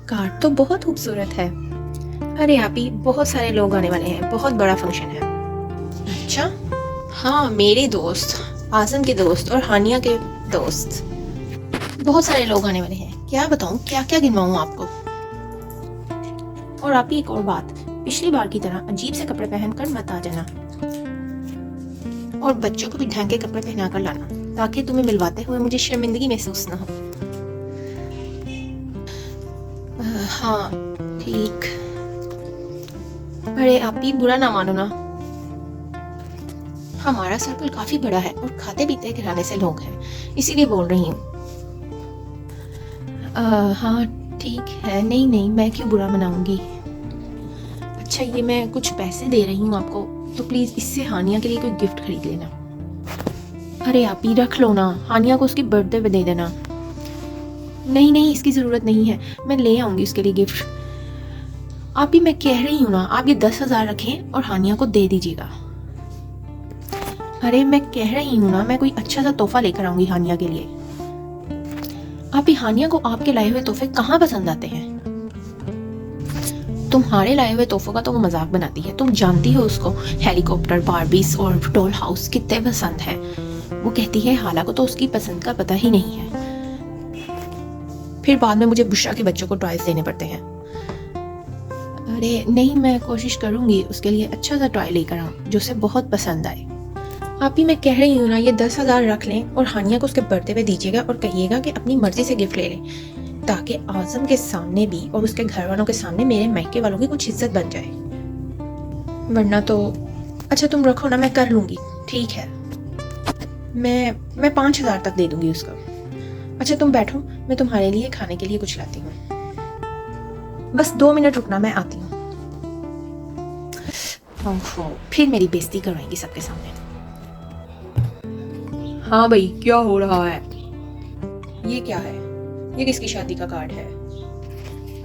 Card तो बहुत खूबसूरत है। अरे आप ही, बहुत सारे लोग आने वाले हैं, बहुत बड़ा फंक्शन है। अच्छा, हाँ, मेरे दोस्त, आज़म के दोस्त और हानिया के दोस्त, बहुत सारे लोग आने वाले हैं। क्या बताऊं, क्या क्या गिनवाऊं आपको। और आप ही एक और बात, पिछली बार की तरह अजीब से कपड़े पहनकर मत आ जाना, और बच्चों को भी ढंग के कपड़े पहना कर लाना, ताकि तुम्हें मिलवाते हुए मुझे शर्मिंदगी महसूस ना हो। हाँ ठीक। अरे आप भी बुरा ना मानो ना, हमारा सर्कल काफी बड़ा है और खाते पीते घराने से लोग हैं, इसीलिए बोल रही हूँ। हाँ ठीक है, नहीं नहीं, मैं क्यों बुरा मनाऊंगी। अच्छा, ये मैं कुछ पैसे दे रही हूँ आपको, तो प्लीज इससे हानिया के लिए कोई गिफ्ट खरीद लेना। अरे आप ही रख लो ना, हानिया को उसकी बर्थडे पे दे देना। नहीं नहीं, इसकी जरूरत नहीं है, मैं ले आऊंगी उसके लिए गिफ्ट। आप ही, मैं कह रही हूँ ना, आप ये 10,000 रखें और हानिया को दे दीजिएगा। अरे मैं कह रही हूँ ना, मैं कोई अच्छा सा तोहफा लेकर आऊंगी हानिया के लिए। आप ही, हानिया को आपके लाए हुए तोहफे कहाँ पसंद आते हैं। तुम्हारे लाए हुए तोहफों का तो वो मजाक बनाती है, तुम जानती हो उसको हेलीकॉप्टर, बारबीस और डॉल हाउस कितने पसंद है। वो कहती है हाला को तो उसकी पसंद का पता ही नहीं है, फिर बाद में मुझे बुशरा के बच्चों को टॉयज देने पड़ते हैं। अरे नहीं, मैं कोशिश करूंगी उसके लिए अच्छा सा टॉय लेकर आऊं जो उसे बहुत पसंद आए। आप ही, मैं कह रही हूँ ना, ये 10,000 रख लें और हानिया को उसके बर्थडे पे दीजिएगा और कहिएगा कि अपनी मर्जी से गिफ्ट ले लें, ताकि आज़म के सामने भी और उसके घर वालों के सामने मेरे मायके वालों की कुछ इज्जत बन जाए। वरना तो अच्छा तुम रखो ना, मैं कर लूंगी। ठीक है, मैं 5,000 तक दे दूंगी उसको। अच्छा तुम बैठो, मैं तुम्हारे लिए खाने के लिए कुछ लाती हूँ। बस 2 मिनट रुकना, मैं आती हूँ। फिर मेरी बेइज्जती करवाएंगी सबके सामने। हाँ भाई, क्या हो रहा है। ये क्या है, ये किसकी शादी का कार्ड है।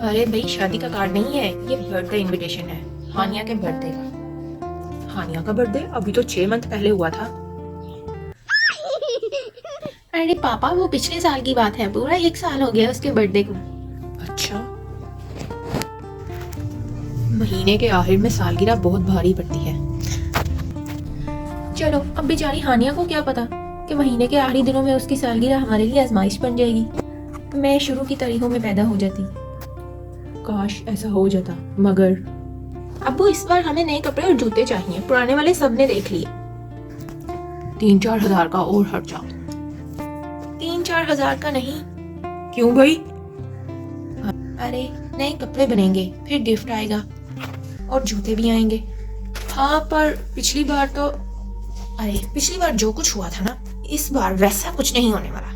अरे भाई, शादी का कार्ड नहीं है, ये बर्थडे इनविटेशन है, हानिया के बर्थडे का। हानिया का बर्थडे अभी तो 6 मंथ पहले हुआ था। अरे पापा, वो पिछले साल की बात है, पूरा 1 साल हो गया उसके बर्थडे को। अच्छा, महीने के आखिर में सालगिरह बहुत भारी पड़ती है। चलो, अब बेचारी हानिया को क्या पता कि महीने के आखिरी दिनों में उसकी सालगिरह हमारे लिए आजमाइश बन जाएगी। मैं शुरू की तारीखों में पैदा हो जाती। काश ऐसा हो जाता, मगर अब्बू इस बार हमें नए कपड़े और जूते चाहिए, पुराने वाले सबने देख लिए। 3-4 हजार का और खर्चा। 3-4 हजार का नहीं। क्यों भाई। अरे नए कपड़े बनेंगे, फिर गिफ्ट आएगा और जूते भी आएंगे। हाँ, पर पिछली बार जो कुछ हुआ था ना, इस बार वैसा कुछ नहीं होने वाला।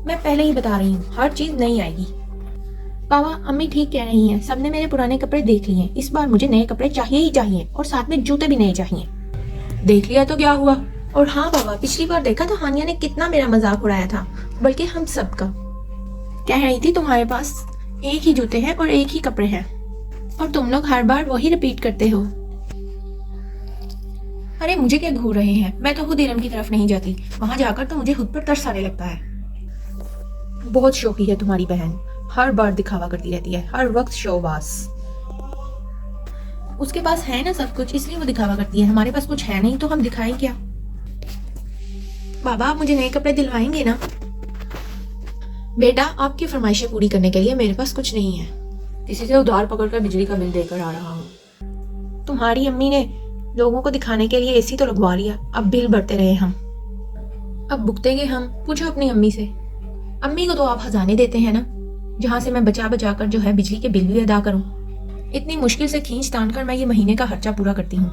मैं पहले ही बता रही हूँ, हर चीज नहीं आएगी। पापा अम्मी ठीक कह रही हैं, सबने मेरे पुराने कपड़े देख लिए हैं, इस बार मुझे नए कपड़े चाहिए ही चाहिए और साथ में जूते भी नए चाहिए। देख लिया तो क्या हुआ। और हाँ पापा, पिछली बार देखा था हानिया ने कितना मेरा मजाक उड़ाया था, बल्कि हम सबका। कह रही थी तुम्हारे पास एक ही जूते हैं और एक ही कपड़े हैं, और तुम लोग हर बार वही रिपीट करते हो। अरे मुझे क्या घूर रहे हैं, मैं तो खुद इरम की तरफ नहीं जाती, वहां जाकर तो मुझे खुद पर तरस आने लगता है। बहुत शौकी है तुम्हारी बहन, हर बार दिखावा करती रहती है, हर वक्त शोबाज। उसके पास है ना सब कुछ, इसलिए वो दिखावा करती है, हमारे पास कुछ है नहीं तो हम दिखाएं क्या। बाबा, आप मुझे नए कपड़े दिलवाएंगे ना। बेटा, आपकी फरमाइशें पूरी करने के लिए मेरे पास कुछ नहीं है, किसी से उधार पकड़कर बिजली का बिल देकर आ रहा हूँ। तुम्हारी अम्मी ने लोगों को दिखाने के लिए एसी तो लगवा लिया, अब बिल भरते रहे हम, अब भुगतेंगे हम। पूछो अपनी अम्मी से। अम्मी को तो आप खजाने देते हैं ना, जहाँ से मैं बचा बचा कर जो है बिजली के बिल भी अदा करूँ। इतनी मुश्किल से खींच तान कर मैं ये महीने का खर्चा पूरा करती हूँ।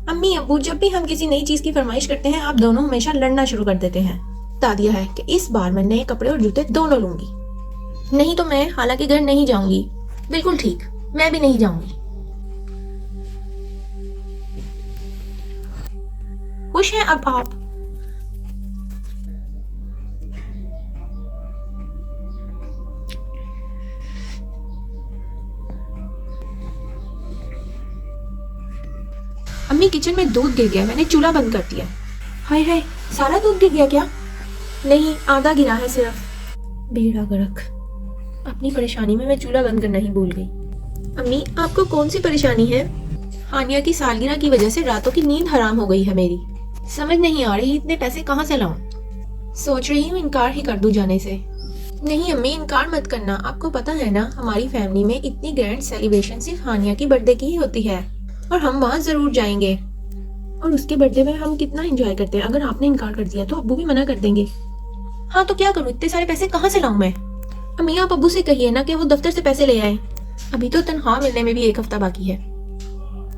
अम्मी अब्बू, जब भी हम किसी नई चीज की फरमाइश करते हैं, आप दोनों हमेशा लड़ना शुरू कर देते हैं। बता दिया है कि इस बार मैं नए कपड़े और जूते दोनों लूंगी, नहीं तो मैं हालांकि घर नहीं जाऊंगी। बिल्कुल ठीक, मैं भी नहीं जाऊंगी। खुश हैं अब आप। अम्मी, किचन में दूध गिर गया, मैंने चूल्हा बंद कर दिया। हाय हाय, सारा दूध गिर गया क्या। नहीं, आधा गिरा है सिर्फ। बेड़ा गर्क। अपनी परेशानी में मैं चूल्हा बंद करना ही भूल गई। अम्मी, आपको कौन सी परेशानी है? हानिया की सालगिरह की वजह से रातों की नींद हराम हो गई है मेरी। समझ नहीं आ रही इतने पैसे कहाँ से लाऊं। सोच रही हूँ इनकार ही कर दूं जाने से। नहीं अम्मी, इनकार मत करना। आपको पता है ना, हमारी फैमिली में इतनी ग्रैंड सेलिब्रेशन सिर्फ हानिया की बर्थडे की ही होती है, और हम वहाँ जरूर जाएंगे। और उसके बर्थडे में हम कितना एंजॉय करते हैं। अगर आपने इनकार कर दिया तो अब्बू भी मना कर देंगे। हाँ तो क्या करूँ, इतने सारे पैसे कहाँ से लाऊं मैं? अम्मी, आप अब्बू से कहिए ना कि वो दफ्तर से पैसे ले आए। अभी तो तनख्वाह मिलने में भी 1 हफ्ता बाकी है।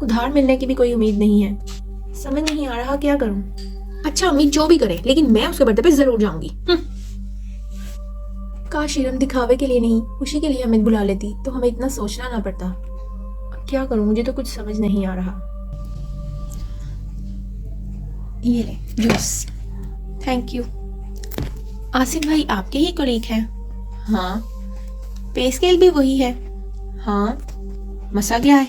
उधार मिलने की भी कोई उम्मीद नहीं है। समझ नहीं आ रहा क्या करूं। अच्छा अम्मी, जो भी करे, लेकिन मैं उसके बर्थडे पे जरूर जाऊंगी। काश इरम दिखावे के लिए नहीं, खुशी के लिए हमें बुला लेती तो हमें इतना सोचना ना पड़ता। अब क्या करूं, मुझे तो कुछ समझ नहीं आ रहा। ये ले जूस। Thank you. आसिफ भाई आपके ही कोलीग हैं? हाँ। पे स्केल भी वही है? हाँ। मसा क्या है?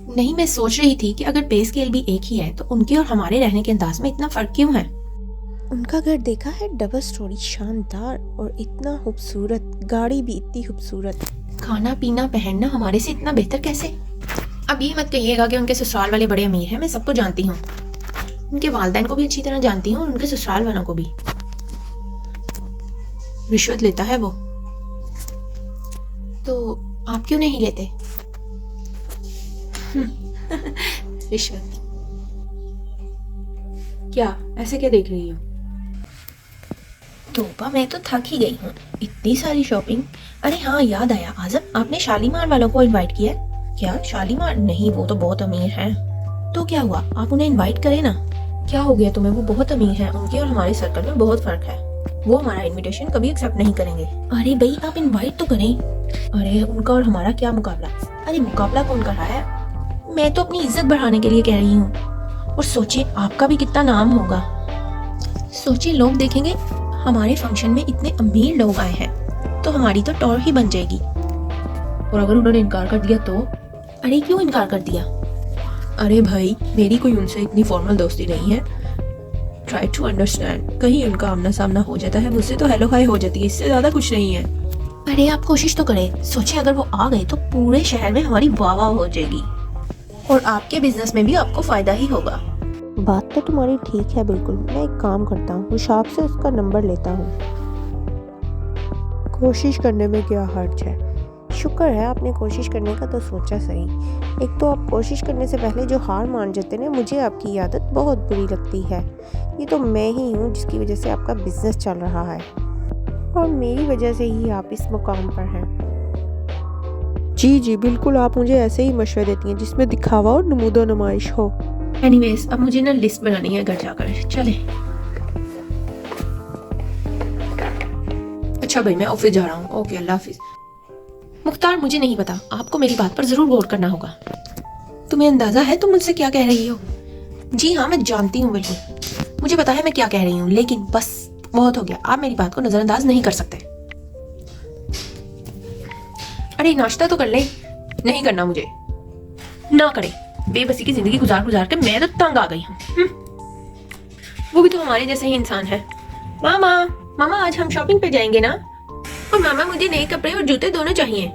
नहीं, मैं सोच रही थी कि अगर पे स्केल भी एक ही है तो उनके और हमारे रहने के अंदाज में इतना फर्क क्यों है? उनका घर देखा है, डबल स्टोरी, शानदार और इतना खूबसूरत, गाड़ी भी इतनी खूबसूरत। खाना पीना पहनना हमारे से इतना बेहतर कैसे? अब ये मत कहिएगा कि उनके ससुराल वाले बड़े अमीर हैं। मैं सबको जानती हूँ, उनके वालिदैन को भी अच्छी तरह जानती हूँ और उनके ससुराल वालों को भी। रिश्वत लेता है वो। तो आप क्यों नहीं लेते? रिश्वत? क्या ऐसे क्या देख रही हो? तोबा, मैं तो थक ही गई हूँ, इतनी सारी शॉपिंग। अरे हाँ, याद आया, आज़म आपने शालीमार वालों को इनवाइट किया? क्या शालीमार? नहीं, वो तो बहुत अमीर हैं। तो क्या हुआ, आप उन्हें इनवाइट करें ना। क्या हो गया तुम्हें? वो बहुत अमीर हैं, उनके और हमारे सर्कल में बहुत फर्क है। वो हमारा इनविटेशन कभी एक्सेप्ट नहीं करेंगे। अरे भाई, आप इनवाइट तो करें। अरे उनका और हमारा क्या मुकाबला? अरे मुकाबला कौन कर रहा है? मैं तो अपनी इज्जत बढ़ाने के लिए कह रही हूँ। और सोचिए आपका भी कितना नाम होगा। सोचिए लोग देखेंगे हमारे फंक्शन में इतने अमीर लोग आए हैं, तो हमारी तो टौर ही बन जाएगी। और अगर उन्होंने इनकार कर दिया तो? अरे क्यों इनकार कर दिया? अरे भाई, मेरी कोई उनसे इतनी फॉर्मल दोस्ती नहीं है। Try to understand. कहीं उनका आमना सामना हो जाता है मुझसे तो हेलो हाय हो जाती है, इससे ज्यादा कुछ नहीं है। अरे आप कोशिश तो करें। सोचिए अगर वो आ गए तो पूरे शहर में हमारी वाह वाह हो जाएगी, और आपके बिजनेस में भी आपको फायदा ही होगा। बात तो तुम्हारी ठीक है बिल्कुल। मैं एक काम करता हूँ, शाप से उसका नंबर लेता हूँ। कोशिश करने में क्या हर्ज है। शुक्र है आपने कोशिश करने का तो सोचा सही। एक तो आप कोशिश करने से पहले जो हार मान जाते हैं, मुझे आपकी आदत बहुत बुरी लगती है। ये तो मैं ही हूँ जिसकी वजह से आपका बिजनेस चल रहा है, और मेरी वजह से ही आप इस मुकाम पर हैं। जी जी बिल्कुल, आप मुझे ऐसे ही मशवरे देती हैं जिसमें दिखावा और नमूदो नुमाइश हो। एनीवेज, अब मुझे ना लिस्ट बनानी है घर जाकर। चले। अच्छा भाई, मैं ऑफिस जा रहा हूँ। ओके, अल्लाह हाफिज। मुख्तार, मुझे नहीं पता, आपको मेरी बात पर जरूर गौर करना होगा। तुम्हें अंदाजा है तुम मुझसे क्या कह रही हो? जी हाँ, मैं जानती हूँ बिल्कुल, मुझे पता है मैं क्या कह रही हूँ, लेकिन बस बहुत हो गया। आप मेरी बात को नजरअंदाज नहीं कर सकते। अरे नाश्ता तो कर ले। नहीं करना मुझे। ना करे। बेबसी की जिंदगी गुजार गुजार के मैं तो तंग आ गई हूँ। वो भी तो हमारे जैसे ही इंसान है। मामा, मामा आज हम शॉपिंग पे जाएंगे ना? और मामा मुझे नए कपड़े और जूते दोनों चाहिए।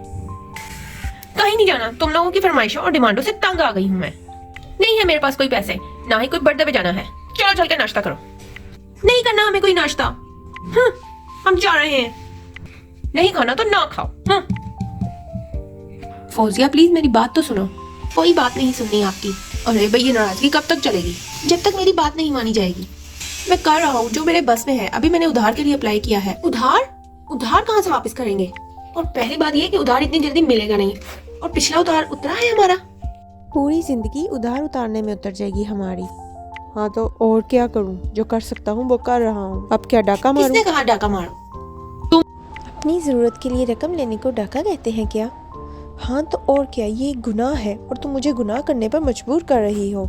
कहीं नहीं जाना, तुम लोगों की फरमाइशों और डिमांडों से तंग आ गई हूँ मैं। नहीं है मेरे पास कोई पैसे, ना ही कोई बर्थडे पे जाना है। चलो चल के नाश्ता करो। नहीं करना हमें कोई नाश्ता। हम जा रहे हैं। नहीं खाना तो ना खाओ। फौजिया प्लीज मेरी बात तो सुनो। कोई बात नहीं सुननी आपकी। अरे भाई, ये नाराजगी कब तक चलेगी? जब तक मेरी बात नहीं मानी जाएगी। मैं कर रहा हूँ जो मेरे बस में है। अभी मैंने उधार के लिए अप्लाई किया है। उधार? उधार कहाँ से वापस करेंगे? और पहली बात ये कि उधार इतनी जल्दी मिलेगा नहीं, और पिछला उधार उतरा है हमारा। पूरी जिंदगी उधार उतारने में उतर जाएगी हमारी। हाँ तो और क्या करूँ, जो कर सकता हूँ वो कर रहा हूँ। अब क्या डाका मारूं? किसने कहा डाका मारो? अपनी जरूरत के लिए रकम लेने को डाका कहते हैं क्या? हाँ तो और क्या, ये गुनाह है और तुम मुझे गुनाह करने पर मजबूर कर रही हो।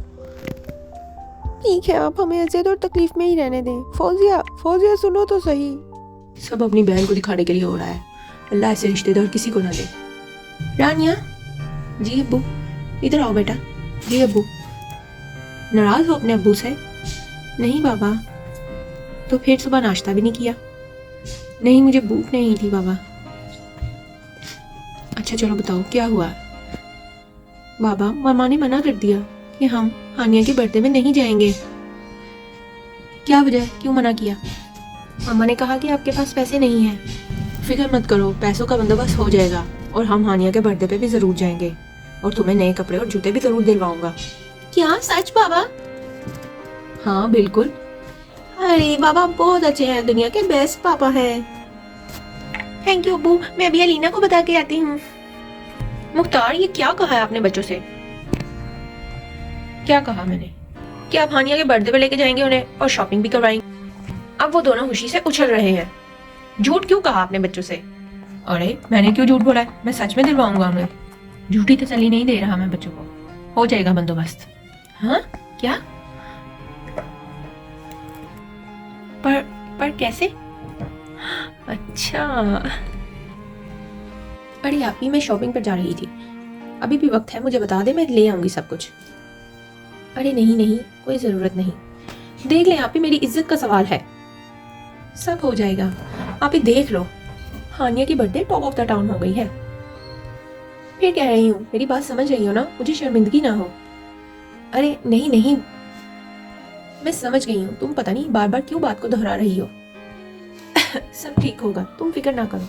ठीक है, आप हमें अज़ियत और तकलीफ में ही रहने दें। फौजिया, फौजिया सुनो तो सही। सब अपनी बहन को दिखाने के लिए हो रहा है। अल्लाह ऐसे रिश्तेदार किसी को ना दे। रानिया। जी अब्बू। इधर आओ बेटा। जी अब्बू। नाराज हो अपने अब्बू से? नहीं बाबा। तो फिर सुबह नाश्ता भी नहीं किया? नहीं, मुझे भूख नहीं थी बाबा। अच्छा चलो बताओ क्या हुआ। बाबा, मामा ने मना कर दिया कि हम हानिया के बर्थडे में नहीं जाएंगे। क्या वजह, क्यों मना किया? मामा ने कहा कि आपके पास पैसे नहीं हैं। फिक्र मत करो, पैसों का बंदोबस्त हो जाएगा और हम हानिया के बर्थडे पे भी जरूर जाएंगे और तुम्हें नए कपड़े और जूते भी जरूर दिलवाऊंगा। क्या सच बाबा? हाँ बिल्कुल। अरे बाबा बहुत अच्छे हैं, दुनिया के बेस्ट पापा हैं। थैंक यू अब्बू, मैं अभी अलीना को बता के आती हूँ। मुख्तार, ये क्या कहा है आपने बच्चों से? क्या कहा मैंने? कि आप हानिया के बर्थडे पे लेके जाएंगे उन्हें और शॉपिंग भी करवाएंगे। अब वो दोनों खुशी से उछल रहे हैं। झूठ क्यों कहा आपने बच्चों से? अरे मैंने क्यों झूठ बोला है, मैं सच में दिलवाऊंगा उन्हें। झूठी तसल्ली नहीं दे रहा मैं बच्चों को, हो जाएगा बंदोबस्त। हाँ क्या? पर कैसे? अच्छा। अरे आप ही, मैं शॉपिंग पर जा रही थी, अभी भी वक्त है, मुझे बता दे, मैं ले आऊंगी सब कुछ। अरे नहीं नहीं, कोई जरूरत नहीं, देख ले आप ही, मेरी इज्जत का सवाल है, सब हो जाएगा। आप ही देख लो, हानिया की birthday top of the town हो गई है। फिर कह रही हूँ, मेरी बात समझ रही हो ना, मुझे शर्मिंदगी ना हो। अरे नहीं नहीं, मैं समझ गई हूँ, तुम पता नहीं बार बार क्यों बात को दोहरा रही हो। सब ठीक होगा, तुम फिक्र ना करो।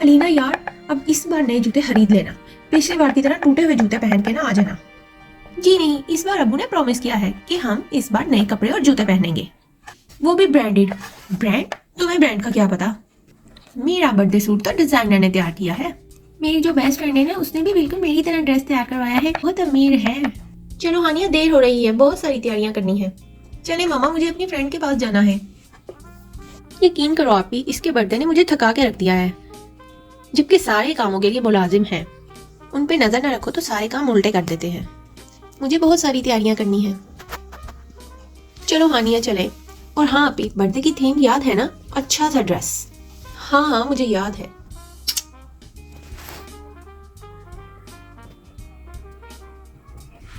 अलीना यार, अब इस बार नए जूते खरीद लेना, पिछली बार की तरह टूटे हुए जूते पहन के ना आ जाना। जी नहीं, इस बार अब्बू ने प्रॉमिस किया है कि हम इस बार नए कपड़े और जूते पहनेंगे, वो भी ब्रांडेड। ब्रांड? तुम्हें ब्रांड का क्या पता? मेरा बर्थडे सूट तो डिजाइनर ने तैयार किया है। मेरी जो बेस्ट फ्रेंड है ना, उसने भी बिल्कुल मेरी तरह ड्रेस तैयार करवाया है, बहुत अमीर है। चलो हानिया, देर हो रही है, बहुत सारी तैयारियां करनी है। चले मामा, मुझे अपनी फ्रेंड के पास जाना है। यकीन करो आप ही, इसके बर्थडे ने मुझे थका के रख दिया है, जबकि सारे कामों के लिए मुलाजिम हैं। उन पे नजर न रखो तो सारे काम उल्टे कर देते हैं। मुझे बहुत सारी तैयारियां करनी है। चलो हानिया चले। और हाँ आपी, बर्थडे की थीम याद है ना, अच्छा सा ड्रेस। हाँ हाँ मुझे याद है।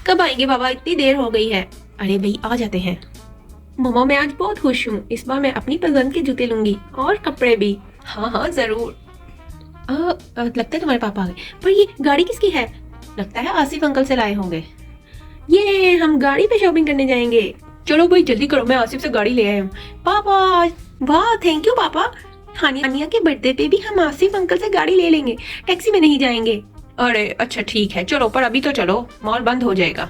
कब आएंगे बाबा, इतनी देर हो गई है। अरे भाई आ जाते हैं। मम्मा मैं आज बहुत खुश हूँ, इस बार मैं अपनी पसंद के जूते लूंगी और कपड़े भी। हाँ हाँ जरूर। लगता है तुम्हारे पापा आ गए, पर ये गाड़ी किसकी है? लगता है आसिफ अंकल से लाए होंगे। ये हम गाड़ी पे शॉपिंग करने जाएंगे। चलो भाई जल्दी करो, मैं आसिफ से गाड़ी ले आया हूँ। पापा, वाह थैंक यू पापा, हानिया के बर्थडे पे भी हम आसिफ अंकल से गाड़ी ले लेंगे, टैक्सी में नहीं जाएंगे। अरे अच्छा ठीक है चलो, पर अभी तो चलो, मॉल बंद हो जाएगा।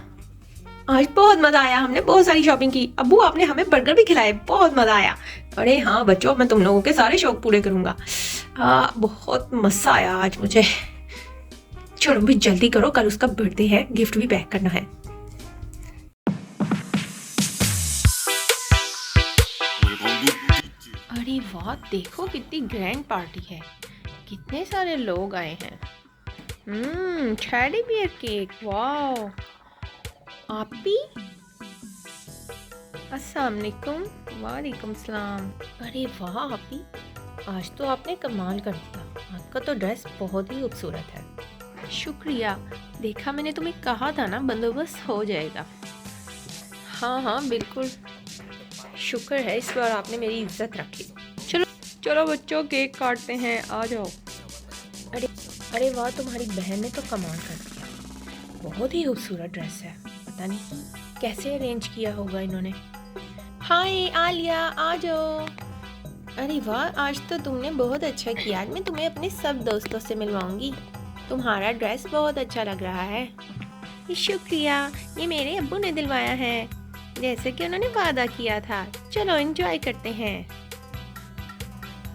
आज बहुत मजा आया, हमने बहुत सारी शॉपिंग की। अब्बू आपने हमें बर्गर भी खिलाए, बहुत मजा आया। अरे हाँ बच्चों, मैं तुम लोगों के सारे शौक पूरे करूंगा। बहुत मजा आया आज मुझे। चलो भी जल्दी करो, कल उसका बर्थडे है, गिफ्ट भी पैक करना है। अरे वाह, देखो कितनी ग्रैंड पार्टी है, कितने सारे लोग आए हैं। टेडी बियर केक, वाह। आप भी? अस्सलाम वालेकुम। वालेकुम सलाम। अरे वाह आप भी, आज तो आपने कमाल कर दिया, आपका तो ड्रेस बहुत ही खूबसूरत है। शुक्रिया, देखा मैंने तुम्हें कहा था ना, बंदोबस्त हो जाएगा। हाँ हाँ बिल्कुल, शुक्र है इस बार आपने मेरी इज्जत रखी। चलो चलो बच्चों, केक काटते हैं, आ जाओ। अरे अरे वाह, तुम्हारी बहन ने तो कमाल कर दिया, बहुत ही खूबसूरत ड्रेस है, पता नहीं कैसे अरेंज किया होगा इन्होंने। हाय आलिया, आ जाओ। अरे वाह, आज तो तुमने बहुत अच्छा किया, आज मैं तुम्हें अपने सब दोस्तों से मिलवाऊंगी। तुम्हारा ड्रेस बहुत अच्छा लग रहा है। शुक्रिया, ये मेरे अब्बू ने दिलवाया है, जैसे कि उन्होंने वादा किया था। चलो एंजॉय करते हैं।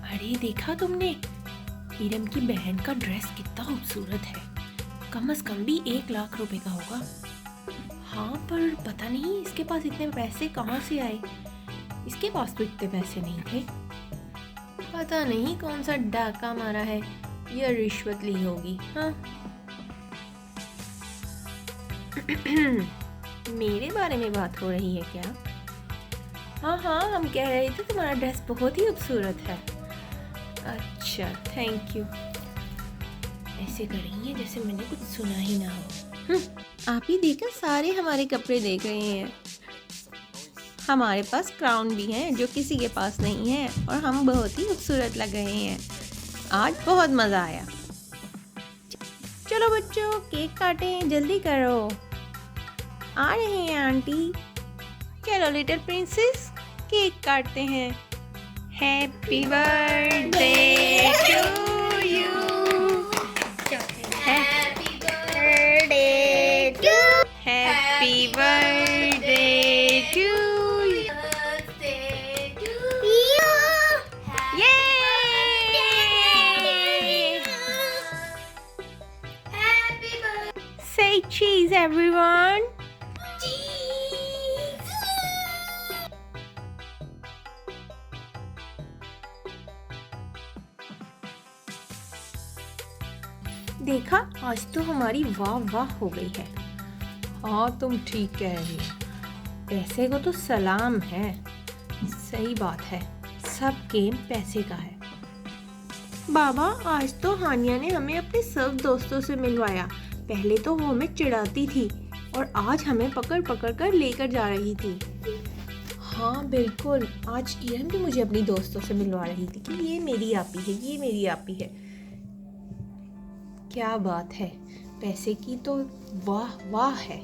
अरे देखा तुमने, इरम की बहन का ड्रेस कितना खूबसूरत है, कम से कम भी 1 लाख रुपए का होगा। हाँ पर पता नहीं इसके पास इतने पैसे कहाँ से आए, इसके पास तो इतने पैसे नहीं थे। पता नहीं कौन सा डाका मारा है या रिश्वत ली होगी। हाँ मेरे बारे में बात हो रही है क्या? हाँ हाँ, हम कह रहे थे तुम्हारा ड्रेस बहुत ही खूबसूरत है। अच्छा थैंक यू। ऐसे करेंगे जैसे मैंने कुछ सुना ही ना हो। आप ही देखकर सारे हमारे कपड़े देख रहे हैं। हमारे पास क्राउन भी है जो किसी के पास नहीं है, और हम बहुत ही खूबसूरत लग रहे हैं। आज बहुत मज़ा आया। चलो बच्चों केक काटें, जल्दी करो। आ रहे हैं आंटी। चलो लिटिल प्रिंसेस केक काटते हैं। Happy birthday to you. Happy birthday to. Happy birthday to you. ये say cheese everyone. देखा, आज तो हमारी वाह वाह हो गई है। हाँ तुम ठीक कह रही हो, पैसे को तो सलाम है। सही बात है, सब गेम पैसे का है। बाबा आज तो हानिया ने हमें अपने सब दोस्तों से मिलवाया। पहले तो वो हमें चिढ़ाती थी और आज हमें पकड़ पकड़ कर लेकर जा रही थी। हाँ बिल्कुल, आज इरम भी मुझे अपनी दोस्तों से मिलवा रही थी कि ये मेरी आपी है, ये मेरी आपी है। क्या बात है, पैसे की तो वाह वाह है।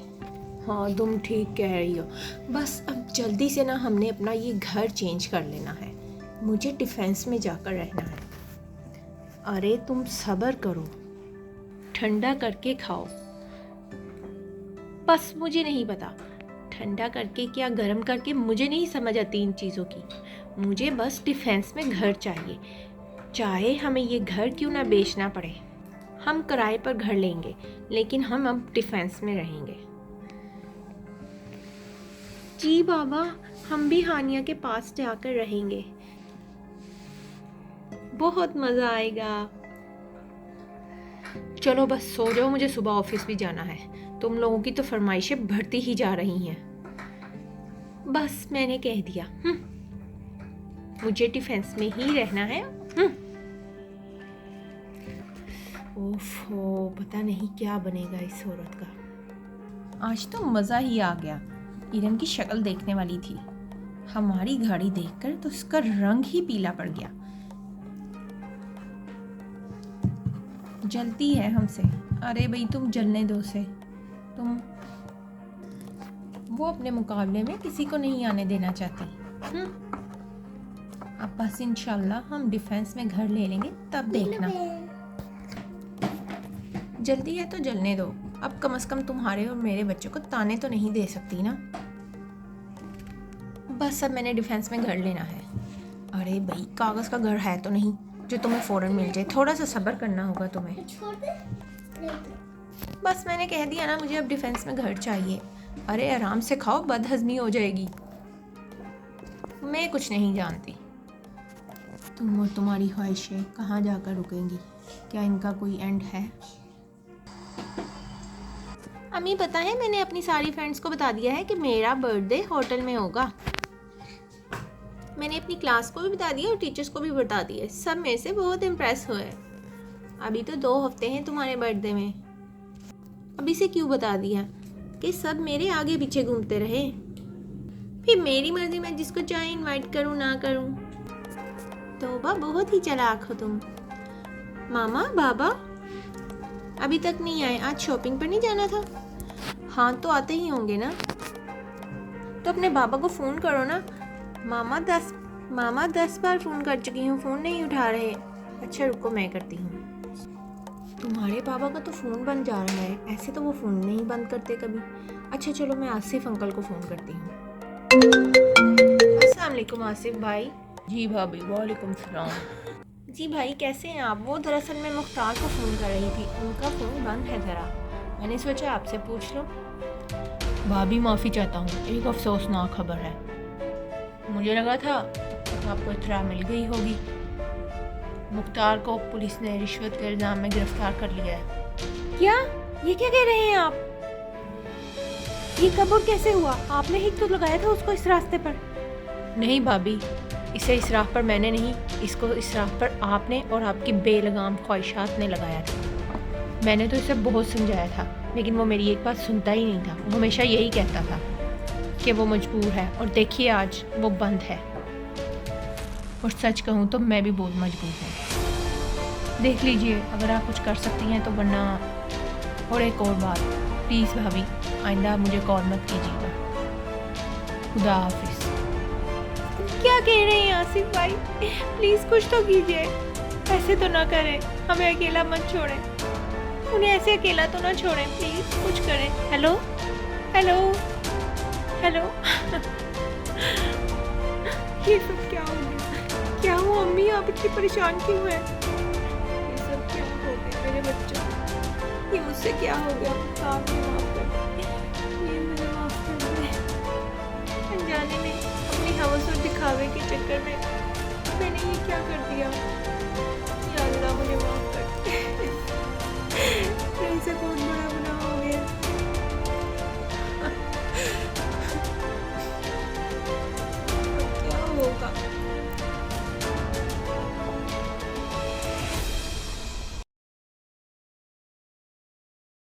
हाँ तुम ठीक कह रही हो। बस अब जल्दी से ना हमने अपना ये घर चेंज कर लेना है। मुझे डिफेंस में जाकर रहना है। अरे तुम सब्र करो, ठंडा करके खाओ। बस मुझे नहीं पता ठंडा करके क्या गर्म करके, मुझे नहीं समझ आती इन चीज़ों की। मुझे बस डिफेंस में घर चाहिए, चाहे हमें ये घर क्यों ना बेचना पड़े। हम किराए पर घर लेंगे लेकिन हम अब डिफेंस में रहेंगे। जी बाबा, हम भी हानिया के पास जाकर रहेंगे, बहुत मज़ा आएगा। चलो बस सो जाओ, मुझे सुबह ऑफिस भी जाना है। तुम लोगों की तो फरमाइशें बढ़ती ही जा रही हैं। बस मैंने कह दिया, मुझे डिफेंस में ही रहना है। ओफो, पता नहीं क्या बनेगा इस औरत का। आज तो मज़ा ही आ गया। इरम की शक्ल देखने वाली थी, हमारी गाड़ी देखकर तो उसका रंग ही पीला पड़ गया। जलती है हमसे। अरे भाई तुम जलने दो से, तुम वो अपने मुकाबले में किसी को नहीं आने देना चाहती। अब बस इंशाल्लाह हम डिफेंस में घर ले लेंगे, तब देखना। जल्दी है तो जलने दो, अब कम से कम तुम्हारे और मेरे बच्चों को ताने तो नहीं दे सकती ना। बस अब मैंने डिफेंस में घर लेना है। अरे भाई कागज़ का घर है तो नहीं जो तुम्हें फ़ौरन मिल जाए, थोड़ा सा सब्र करना होगा तुम्हें। बस मैंने कह दिया ना, मुझे अब डिफेंस में घर चाहिए। अरे आराम से खाओ, बदहज़मी हो जाएगी। मैं कुछ नहीं जानती। तुम और तुम्हारी ख्वाहिशें कहाँ जाकर रुकेंगी? क्या इनका कोई एंड है? अम्मी पता है, मैंने अपनी सारी फ्रेंड्स को बता दिया है कि मेरा बर्थडे होटल में होगा। मैंने अपनी क्लास को भी बता दिया और टीचर्स को भी बता दिया। सब मेरे से बहुत इम्प्रेस हुए। अभी तो 2 हफ्ते हैं तुम्हारे बर्थडे में, अभी से क्यों बता दिया कि सब मेरे आगे पीछे घूमते रहे। फिर मेरी मर्जी, मैं जिसको चाहे इनवाइट करूँ ना करूँ। तौबा, बहुत ही चालाक हो तुम। मामा बाबा अभी तक नहीं आए, आज शॉपिंग पर नहीं जाना था? हाँ तो आते ही होंगे ना, तो अपने बाबा को फ़ोन करो ना। मामा 10 बार फ़ोन कर चुकी हूँ, फ़ोन नहीं उठा रहे। अच्छा रुको मैं करती हूँ। तुम्हारे पापा का तो फ़ोन बंद जा रहा है, ऐसे तो वो फ़ोन नहीं बंद करते कभी। अच्छा चलो मैं आसिफ अंकल को फ़ोन करती हूँ। अस्सलाम वालेकुम आसिफ भाई। जी भाभी, वालेकुम सलाम। जी भाई कैसे हैं आप? वो दरअसल मैं मुख्तार को फ़ोन कर रही थी, उनका फ़ोन बंद है ज़रा, मैंने सोचा आपसे पूछ लो। भाभी माफ़ी चाहता हूँ, एक अफसोसनाक खबर है। मुझे लगा था आपको इत्तला मिल गई होगी। मुख्तार को पुलिस ने रिश्वत के इल्ज़ाम में गिरफ्तार कर लिया है। क्या? ये क्या कह रहे हैं आप? ये कब और कैसे हुआ? आपने ही तो लगाया था उसको इस रास्ते पर। नहीं भाभी, इसे इस राह पर मैंने नहीं, इसको इस राह पर आपने और आपकी बेलगाम ख्वाहिशात ने लगाया था। मैंने तो इसे बहुत समझाया था, लेकिन वो मेरी एक बात सुनता ही नहीं था। वो हमेशा यही कहता था कि वो मजबूर है, और देखिए आज वो बंद है। और सच कहूँ तो मैं भी बहुत मजबूर हूँ। देख लीजिए, अगर आप कुछ कर सकती हैं तो, वरना और एक और बात, प्लीज़ भाभी आइंदा मुझे कॉल मत कीजिएगा। खुदा हाफिज़। क्या कह रहे हैं आसिफ भाई? प्लीज़ कुछ तो कीजिए, ऐसे तो ना करें, हमें अकेला मत छोड़ें, उन्हें ऐसे अकेला तो ना छोड़ें, प्लीज़ कुछ करें। Hello hello hello. ये सब क्या हो गया? क्या हुआ अम्मी, आप इतनी परेशान क्यों हैं? ये सब क्या हो गया मेरे बच्चों? ये मुझसे क्या हो गया? आप मुझे माफ़ कर दें, ये मुझे माफ़ कर दें। अनजाने में अपनी हवस और दिखावे के चक्कर में मैंने ये क्या कर दिया? या अल्लाह मुझे माफ़